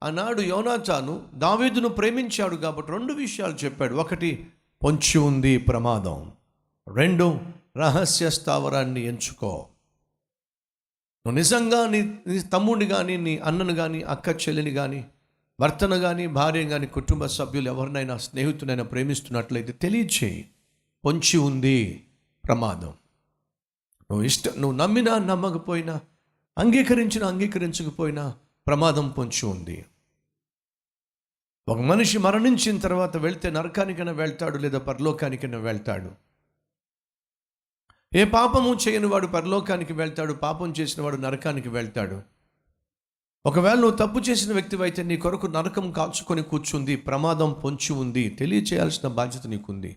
ఆనాడు యోనాతాను దావీదును ప్రేమించాడు కాబట్టి 2 విషయాలు చెప్పాడు. 1, పొంచి ఉంది ప్రమాదం. 2, రహస్య స్థావరాన్ని ఎంచుకో. నువ్వు నిజంగా నీ తమ్ముడిని కానీ, నీ అన్నను కానీ, అక్క చెల్లిని కానీ, భర్తను కానీ, భార్య కానీ, కుటుంబ సభ్యులు ఎవరినైనా, స్నేహితునైనా ప్రేమిస్తున్నట్లయితే తెలియచేయి. పొంచి ఉంది ప్రమాదం. నువ్వు నమ్మినా నమ్మకపోయినా, అంగీకరించకపోయినా ప్రమాదం పొంచి ఉంది. ఒక మనిషి మరణించిన తర్వాత వెళ్తే నరకానికైనా వెళ్తాడు, లేదా పరలోకానికైనా వెళ్తాడు. ఏ పాపము చేయని వాడు పరలోకానికి వెళ్తాడు, పాపం చేసిన వాడు నరకానికి వెళ్తాడు. ఒకవేళ నువ్వు తప్పు చేసిన వ్యక్తివైతే నీ కొరకు నరకం కాచుకొని కూర్చుంది, ప్రమాదం పొంచి ఉంది, తెలియచేయాల్సిన బాధ్యత నీకుంది.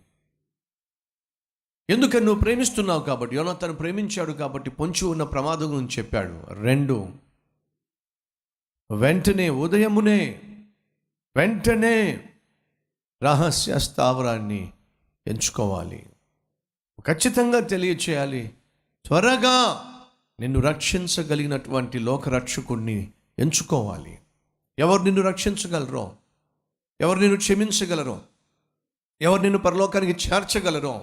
ఎందుకని నువ్వు ప్రేమిస్తున్నావు కాబట్టి, యోనాతాను ప్రేమించాడు కాబట్టి పొంచి ఉన్న ప్రమాదం గురించి చెప్పాడు. 2, వెంటనే రహస్య స్థావరాన్ని ఎంచుకోవాలి. ఖచ్చితంగా తెలియచేయాలి. త్వరగా నిన్ను రక్షించగలిగినటువంటి లోకరక్షకుడిని ఎంచుకోవాలి. ఎవరు నిన్ను రక్షించగలరో, ఎవరు నిన్ను క్షమించగలరో, ఎవరు నిన్ను పరలోకానికి చేర్చగలరో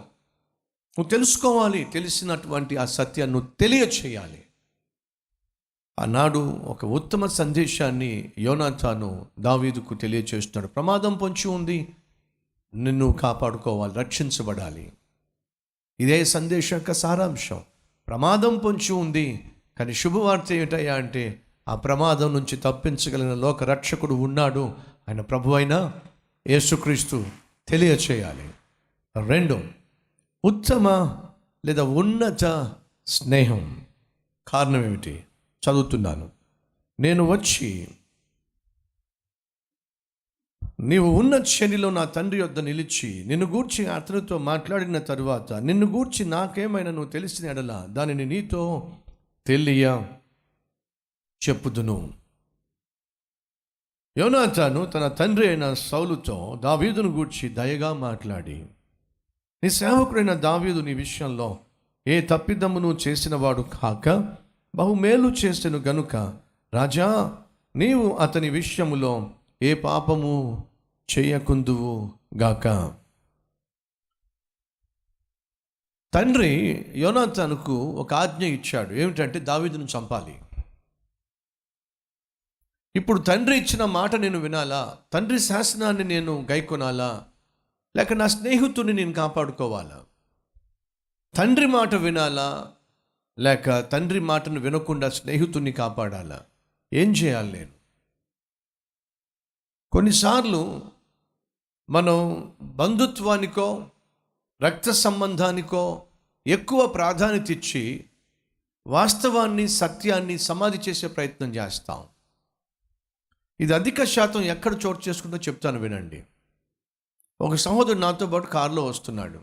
నువ్వు తెలుసుకోవాలి. తెలిసినటువంటి ఆ సత్యాన్ని నువ్వు తెలియచేయాలి. ఆనాడు ఒక ఉత్తమ సందేశాన్ని యోనాతాను దావీదుకు తెలియచేస్తున్నాడు. ప్రమాదం పొంచి ఉంది, నిన్ను కాపాడుకోవాలి, రక్షించబడాలి. ఇదే సందేశం యొక్క సారాంశం. ప్రమాదం పొంచి ఉంది, కానీ శుభవార్త ఏమిటయ్యా అంటే ఆ ప్రమాదం నుంచి తప్పించగలిగిన లోక రక్షకుడు ఉన్నాడు. ఆయన ప్రభు అయిన యేసుక్రీస్తు. తెలియచేయాలి. 2, ఉత్తమ లేదా ఉన్నత స్నేహం. కారణం ఏమిటి? చదువుతున్నాను. నేను వచ్చి నీవు ఉన్న శ్రేణిలో నా తండ్రి యొద్ద నిలిచి నిన్ను గూర్చి అతనితో మాట్లాడిన తరువాత నిన్ను గూర్చి నాకేమైనా నువ్వు తెలిసిన ఎడల దానిని నీతో తెలియ చెప్పుదును. యోనాతాను తన తండ్రి అయిన సౌలుతో దావీదును గూర్చి దయగా మాట్లాడి, నీ సేవకుడైన దావీదు నీ విషయంలో ఏ తప్పిదమ్మును చేసినవాడు కాక బహుమేలు చేసెను గనుక రాజా, నీవు అతని విషయములో ఏ పాపము చేయకుందువు గాక. తండ్రి యోనాతానుకు ఒక ఆజ్ఞ ఇచ్చాడు. ఏమిటంటే దావీదును చంపాలి. ఇప్పుడు తండ్రి ఇచ్చిన మాట నేను వినాలా? తండ్రి శాసనాన్ని నేను గైకొనాలా? లేక నా స్నేహితుడిని నేను కాపాడుకోవాలా? తండ్రి మాట వినాలా? లేక తండ్రి మాటను వినకుండా స్నేహితుడిని కాపాడాలా? ఏం చేయాలి నేను? కొన్నిసార్లు మనం బంధుత్వానికో రక్త సంబంధానికో ఎక్కువ ప్రాధాన్యత ఇచ్చి వాస్తవాన్ని, సత్యాన్ని సమాధి చేసే ప్రయత్నం చేస్తాం. ఇది అధిక శాతం ఎక్కడ చోటు చేసుకుంటో చెప్తాను వినండి. ఒక సహోదరుడు నాతో పాటు కారులో వస్తున్నాడు.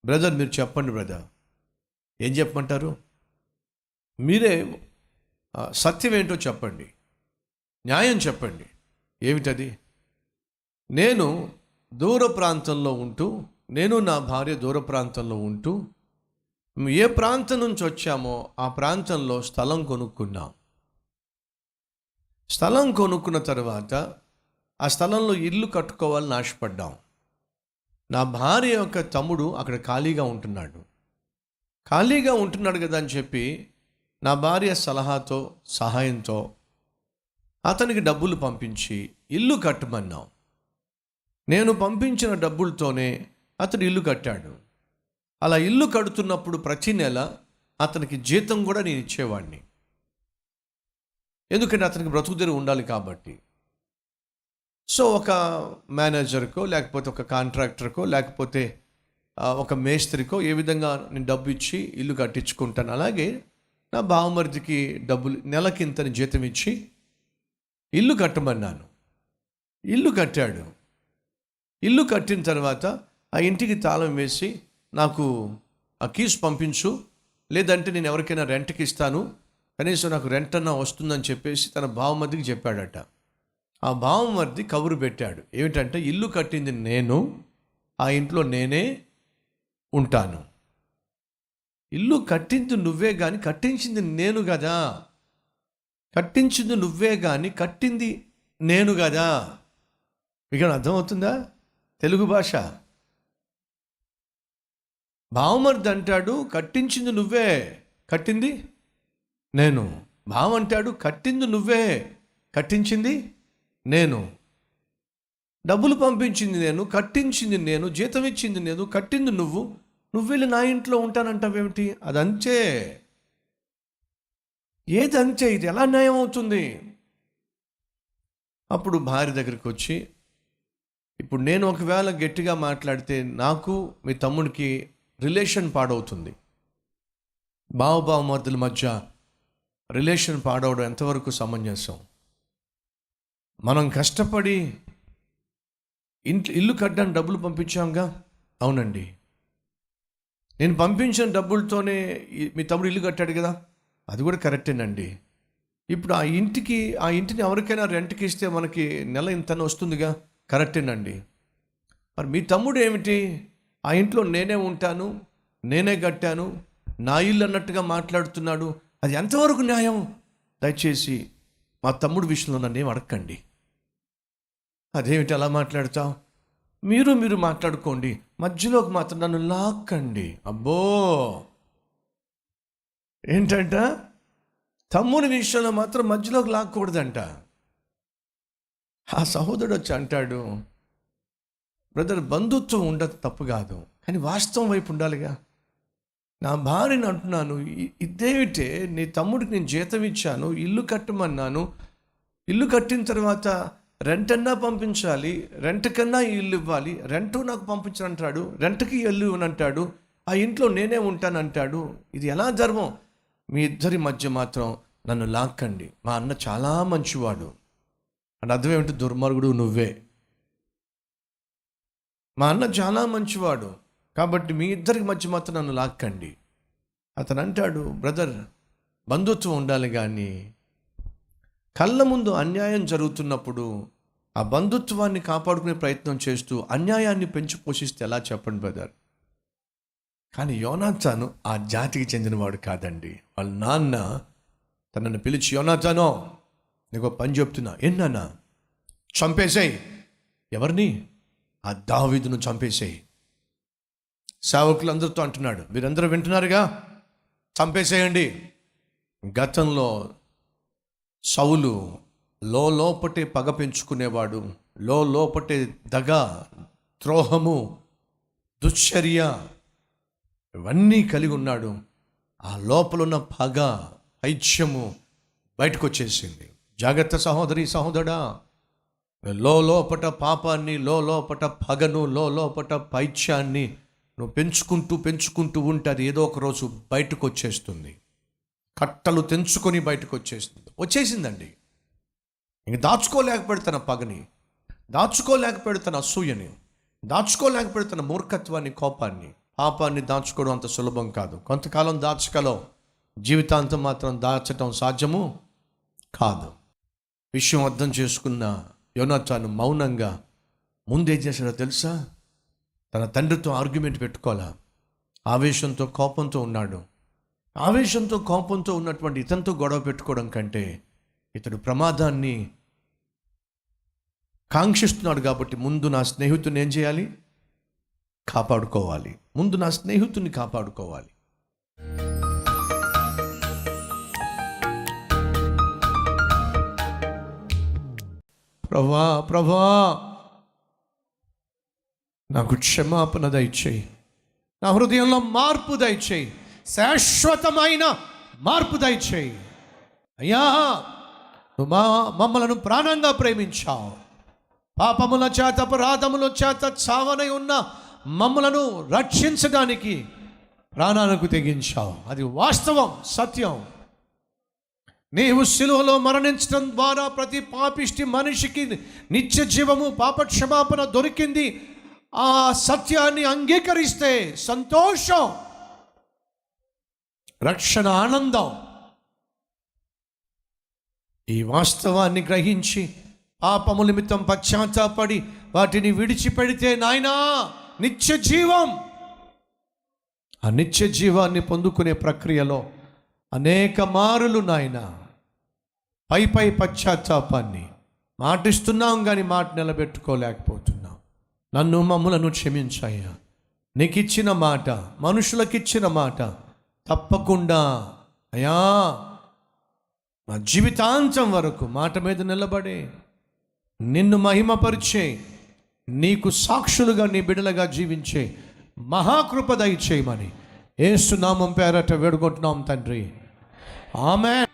బ్రదర్, మీరు చెప్పండి బ్రదర్. ఏం చెప్పమంటారు? మీరే సత్యం ఏంటో చెప్పండి, న్యాయం చెప్పండి. ఏమిటది? నేను దూర ప్రాంతంలో ఉంటూ, నేను నా భార్య దూర ప్రాంతంలో ఉంటూ, ఏ ప్రాంతం నుంచి వచ్చామో ఆ ప్రాంతంలో స్థలం కొనుక్కున్నాం. స్థలం కొనుక్కున్న తర్వాత ఆ స్థలంలో ఇల్లు కట్టుకోవాలని ఆశపడ్డాం. నా భార్య యొక్క తమ్ముడు అక్కడ ఖాళీగా ఉంటున్నాడు కదా అని చెప్పి నా భార్య సలహాతో, సహాయంతో అతనికి డబ్బులు పంపించి ఇల్లు కట్టమన్నాం. నేను పంపించిన డబ్బులతోనే అతడు ఇల్లు కట్టాడు. అలా ఇల్లు కడుతున్నప్పుడు ప్రతి నెల అతనికి జీతం కూడా నేను ఇచ్చేవాడిని. ఎందుకంటే అతనికి బ్రతుకుదెరు ఉండాలి కాబట్టి. సో ఒక మేనేజర్కో, లేకపోతే ఒక కాంట్రాక్టర్కో, లేకపోతే ఒక మేస్త్రికో ఏ విధంగా నేను డబ్బు ఇచ్చి ఇల్లు కట్టించుకుంటాను, అలాగే నా బావమరిదికి డబ్బులు నెలకింతని జీతం ఇచ్చి ఇల్లు కట్టమన్నాను. ఇల్లు కట్టాడు. ఇల్లు కట్టిన తర్వాత ఆ ఇంటికి తాళం వేసి నాకు ఆ కీస్ పంపించు, లేదంటే నేను ఎవరికైనా రెంట్కి ఇస్తాను, కనీసం నాకు రెంట్ అన్నా వస్తుందని చెప్పేసి తన బావమరిదికి చెప్పాడట. ఆ బావమరిది కబురు పెట్టాడు. ఏమిటంటే, ఇల్లు కట్టింది నేను, ఆ ఇంట్లో నేనే ఉంటాను. ఇల్లు కట్టింది నువ్వే కానీ కట్టించింది నేను కదా. కట్టించింది నువ్వే కానీ కట్టింది నేను కదా. మీకు అర్థమవుతుందా తెలుగు భాష? బావమరిది అంటాడు కట్టించింది నువ్వే, కట్టింది నేను. బావ అంటాడు కట్టింది నువ్వే, కట్టించింది నేను. డబ్బులు పంపించింది నేను, కట్టించింది నేను, జీతం ఇచ్చింది నేను, కట్టింది నువ్వు. నువ్వు వెళ్ళి నా ఇంట్లో ఉంటానంటావేమిటి? అదంతే. ఏదంతే? ఇది ఎలా న్యాయం అవుతుంది? అప్పుడు భార్య దగ్గరికి వచ్చి, ఇప్పుడు నేను ఒకవేళ గట్టిగా మాట్లాడితే నాకు మీ తమ్ముడికి రిలేషన్ పాడవుతుంది. బావమరుదుల మధ్య రిలేషన్ పాడవడం ఎంతవరకు సమంజసం? మనం కష్టపడి ఇల్లు కట్టడానికి డబ్బులు పంపించాంగా. అవునండి, నేను పంపించిన డబ్బులతోనే మీ తమ్ముడు ఇల్లు కట్టాడు కదా, అది కూడా కరెక్టేనండి. ఇప్పుడు ఆ ఇంటిని ఎవరికైనా రెంట్కి ఇస్తే మనకి నెల ఇంతనే వస్తుందిగా, కరెక్టేనండి. మరి మీ తమ్ముడు ఏమిటి, ఆ ఇంట్లో నేనే ఉంటాను, నేనే కట్టాను, నా ఇల్లు అన్నట్టుగా మాట్లాడుతున్నాడు. అది ఎంతవరకు న్యాయం? దయచేసి మా తమ్ముడు విషయంలో నన్ను ఏం అడగండి. అదేమిటి అలా మాట్లాడతావు? మీరు మాట్లాడుకోండి, మధ్యలోకి మాత్రం నన్ను లాక్కండి. అబ్బో, ఏంటంట? తమ్ముని విషయంలో మాత్రం మధ్యలోకి లాక్కూడదంట. ఆ సహోదరుడు వచ్చి అంటాడు, బ్రదర్, బంధుత్వం ఉండదు తప్పు కాదు, కానీ వాస్తవం వైపు ఉండాలిగా. నా భార్యని అంటున్నాను, ఇదేమిటే, నీ తమ్ముడికి నేను జీతం ఇచ్చాను, ఇల్లు కట్టమన్నాను, ఇల్లు కట్టిన తర్వాత రెంట్ అన్నా పంపించాలి, రెంట్ కన్నా ఇల్లు ఇవ్వాలి, రెంట్ నాకు పంపించనంటాడు, రెంట్కి ఇల్లు ఇవ్వనంటాడు, ఆ ఇంట్లో నేనే ఉంటానంటాడు. ఇది ఎలా ధర్మం? మీ ఇద్దరి మధ్య మాత్రం నన్ను లాక్కండి. మా అన్న చాలా మంచివాడు అని అర్థం ఏమిటి? దుర్మార్గుడు నువ్వే. మా అన్న చాలా మంచివాడు కాబట్టి మీ ఇద్దరికి మధ్య మాత్రం నన్ను లాక్కండి. అతను అంటాడు, బ్రదర్, బంధుత్వం ఉండాలి, కానీ కళ్ళ ముందు అన్యాయం జరుగుతున్నప్పుడు ఆ బంధుత్వాన్ని కాపాడుకునే ప్రయత్నం చేస్తూ అన్యాయాన్ని పెంచి పోషిస్తే ఎలా చెప్పండి బ్రదర్? కానీ యోనాతాను ఆ జాతికి చెందినవాడు కాదండి. వాళ్ళ నాన్న తనను పిలిచి, యోనాతానో, నీకు పని చెప్తున్నా, ఎన్నానా, చంపేసేయి. ఎవరిని? ఆ దావీదును చంపేసేయి. సేవకులందరితో అంటున్నాడు, మీరందరూ వింటున్నారుగా, చంపేసేయండి. గతంలో సౌలు లోపటే పగ పెంచుకునేవాడు, లోపటే దగ, ద్రోహము, దుశ్చర్య ఇవన్నీ కలిగి ఉన్నాడు. ఆ లోపలున్న పగ, ఐచ్ఛ్యము బయటకు వచ్చేసింది. జాగ్రత్త సహోదరి సహోదరా, లోపట పాపాన్ని, లోపట పగను, లోపట పైత్యాన్ని నువ్వు పెంచుకుంటూ ఉంటే అది ఏదో ఒక రోజు బయటకు వచ్చేస్తుంది. కట్టలు తెంచుకొని బయటకు వచ్చేసిందండి. ఇంక దాచుకోలేకపోతున్న పగని, దాచుకోలేకపోతున్న అసూయని, దాచుకోలేకపోతున్న మూర్ఖత్వాన్ని, కోపాన్ని, పాపాన్ని దాచుకోవడం అంత సులభం కాదు. కొంతకాలం దాచగలవు, జీవితాంతం మాత్రం దాచటం సాధ్యము కాదు. విషయం అర్థం చేసుకున్న యోనాతాను మౌనంగా ముందేం చేశాడో తెలుసా? తన తండ్రితో ఆర్గ్యుమెంట్ పెట్టుకోవాలా, ఆవేశంతో కోపంతో ఉన్నాడు. ఆవేశంతో కోపంతో ఉన్నటువంటి ఇతనితో గొడవ పెట్టుకోవడం కంటే ఇతడు ప్రమాదాన్ని కాంక్షిస్తున్నాడు కాబట్టి ముందు నా స్నేహితుడిని ఏం చేయాలి? కాపాడుకోవాలి. ముందు నా స్నేహితుడిని కాపాడుకోవాలి. ప్రభా నాకు క్షమాపణ దయచేయి, నా హృదయంలో మార్పు దయచేయి, శాశ్వతమైన మార్పు దయచేయి. అయ్యా, నువ్వు మమ్మలను ప్రాణంగా ప్రేమించావు. పాపముల చేత, అపరాధముల చేత చావనై ఉన్న మమ్మలను రక్షించడానికి ప్రాణాలకు తెగించావు. అది వాస్తవం, సత్యం. నీవు సిలువలో మరణించడం ద్వారా ప్రతి పాపిష్టి మనిషికి నిత్య జీవము, పాపక్షమాపణ దొరికింది. ఆ సత్యాన్ని అంగీకరిస్తే సంతోషం, రక్షణ, ఆనందం. ఈ వాస్తవాన్ని గ్రహించి పాపము నిమిత్తం పశ్చాత్తాపడి వాటిని విడిచిపెడితే నాయనా నిత్య జీవం. ఆ నిత్య జీవాన్ని పొందుకునే ప్రక్రియలో అనేక మారులు నాయన పై పశ్చాత్తాపాన్ని, మాట ఇస్తున్నాం కానీ మాట నిలబెట్టుకోలేకపోతున్నాం. మమ్ములను క్షమించాయ్యా. నీకు ఇచ్చిన మాట, మనుషులకిచ్చిన మాట తప్పకుండా అయ్యా మా జీవితాంతం వరకు మాట మీద నిలబడి నిన్ను మహిమపరిచే, నీకు సాక్షులుగా నీ బిడ్డలుగా జీవించే మహాకృప దయచేయమని యేసు నామం పేరట వేడుకుంటున్నాం తండ్రి. ఆమేన్.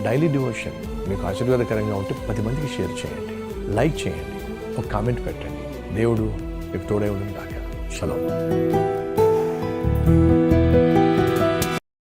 డైలీ డివోషన్ మీకు ఆశీర్వాదకరంగా ఉంటే 10 మందికి షేర్ చేయండి, లైక్ చేయండి, ఒక కామెంట్ పెట్టండి. దేవుడు మీకు తోడై ఉండును గాక. షలోమ్.